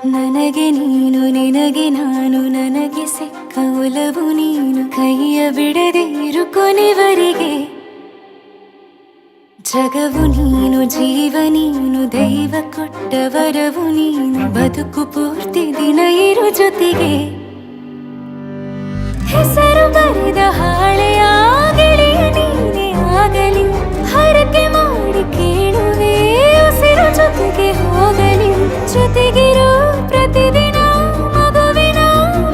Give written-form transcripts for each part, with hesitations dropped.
ನನಗೆ ನೀನು ನಿನಗೆ ನಾನು ನನಗೆ ಸಿಕ್ಕ ಒಲವು ನೀನು ಕೈಯ ಬಿಡದೆ ಇರು ಕೊನೆವರೆಗೆ ಜಗವು ನೀನು ಜೀವ ನೀನು ದೈವ ಕೊಟ್ಟ ವರವು ನೀನು ಬದುಕು ಪೂರ್ತಿ ದಿನ ಇರು ಜೊತೆಗೆ ಹೆಸರು ಬರೆದ ಹಾಳೆಯಾಗಲಿ ನೀನೇ ಆಗಲಿ ಹರಕೆ ಮಾಡಿ ಕೇಳುವೆ ಉಸಿರು ಜೊತೆಗೆ ಹೋಗಲಿ ಜೊತೆಗಿರೋ ಪ್ರತಿದಿನ ಮಗುವಿನ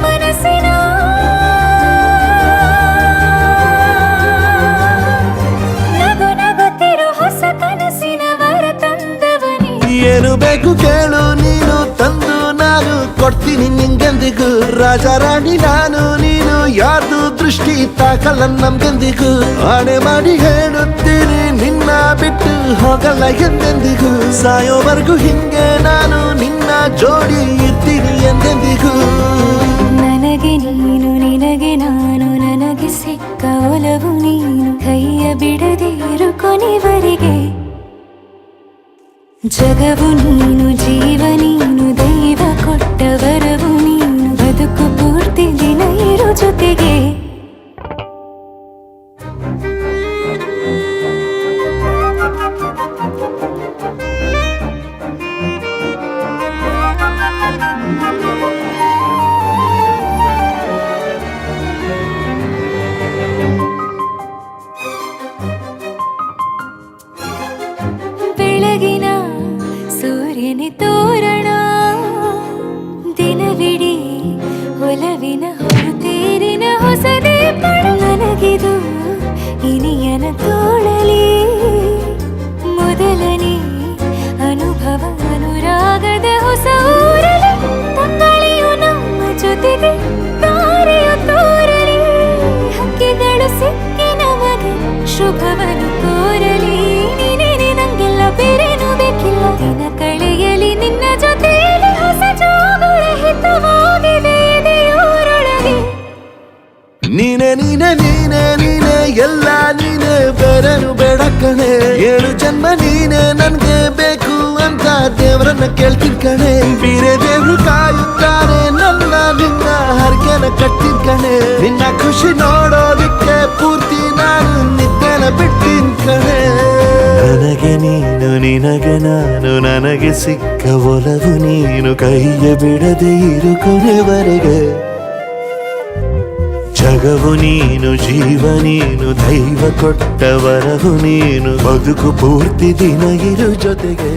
ಮನಸ್ಸಿನ ನಗು ನಗುತ್ತಿರೋ ಹೊಸ ಕನಸಿನ ವರ ತಂದವನೇ ಏನು ಬೇಕು ಕೇಳು ನೀನು ತಂದು ನಾನು ಕೊಡ್ತೀನಿ ನಿಂಗೆಂದಿಗೂ ರಾಜ ರಾಣಿ ನಾನು ನೀನು ಯಾರ್ದು ದೃಷ್ಟಿ ತಾಕಲ್ಲ ನಮ್ಗೆಂದಿಗೂ ಆಣೆ ಮಾಡಿ ಹೇಳುತ್ತೀನಿ ನಿನ್ನ ಬಿಟ್ಟು ಹೋಗಲ್ಲ ಎಂದೆಂದಿಗೂ ಸಾಯೋವರೆಗೂ ಹಿಂಗೆ ನಾನು ನಿನ್ನ ಜೋಡಿ ಇರ್ತೀನಿ ಎಂದೆಂದಿಗೂ ನನಗೆ ನೀನು ನಿನಗೆ ನಾನು ನನಗೆ ಸಿಕ್ಕ ಒಲವು ನೀನು ಕೈಯ ಬಿಡದೆ ಇರು ಕೊನೆವರೆಗೆ ಜಗವು ನೀನು ಜೀವ ನೀನು ದೈವ ಕೊಟ್ಟ ವರವು ನೀನು ಬದುಕು ಪೂರ್ತಿ ದಿನ ಇರು ಜೊತೆಗೆ ಬೆಳಗಿನ ಸೂರ್ಯನೇ ತೋರಣ ದಿನವಿಡೀ ಒಲವಿನ ಹೊರತೇರಿನ ಹೊಸದೇ ಪಡ ನನಗಿದು ಇನಿಯನ ತೋಳಲಿ ಮೊದಲನೇ ಅನುಭವ ಅನುರಾಗದ ಹೊಸ ಊರಲಿ ತಂಗಳಿಯು ನಮ್ಮ ಜೊತೆಗೆ ತಾರೆಯು ತೋರಲಿ ಹಕ್ಕಿಗಳು ಸಿಕ್ಕಿ ನಮಗೆ ಶುಭವನ್ನು ಕೋರಲಿ ನೀನೇ ನಂಗೆಲ್ಲ ಬೇರೇನು ಬೇಕಿಲ್ಲ ದಿನ ಕಳೆಯಲಿ ನಿನ್ನ ಜೊತೆಯಲ್ಲಿ ಹೊಸ ಜೋಗುಳ ಹಿತವಾಗಿದೆ ಎದೆಯೂರೊಳಗೆ ನೀನೆ ನೀನೆ ನೀನೆ ನೀನೆ ಎಲ್ಲ ನೀನೆ ಬೇರೆನು ಬೇಡ ಕಣೆ ಏಳು ಜನ್ಮ ನೀನೆ ನನ್ಗೆ ಬೇಕು ಅಂತ ದೇವರನ್ನ ಕೇಳ್ತೀನಿ ಕಣೆ ಬೇರೆ ದೇವ್ರು ಕಾಯುತ್ತಾರೆ ನನ್ನ ನಿನ್ನ ಹರಕೆನ ಕಟ್ಟಿನ ಕಣೆ ನಿನ್ನ ಖುಷಿ ನೋಡೋದಿಕ್ಕೆ ಪೂರ್ತಿ ನಾನು ನಿದ್ದೆನ ಬಿಟ್ಟಿನ ಕಣೆ ನನಗೆ ನೀನು ನಿನಗೆ ನಾನು ನನಗೆ ಸಿಕ್ಕ ಒಲವು ನೀನು ಕೈಯ ಬಿಡದೆ ಇರು ಕೊನೆವರೆಗೆ ಜಗವು ನೀನು ಜೀವ ನೀನು ದೈವ ಕೊಟ್ಟ ವರವು ನೀನು ಬದುಕು ಪೂರ್ತಿ ದಿನ ಇರು ಜೊತೆಗೆ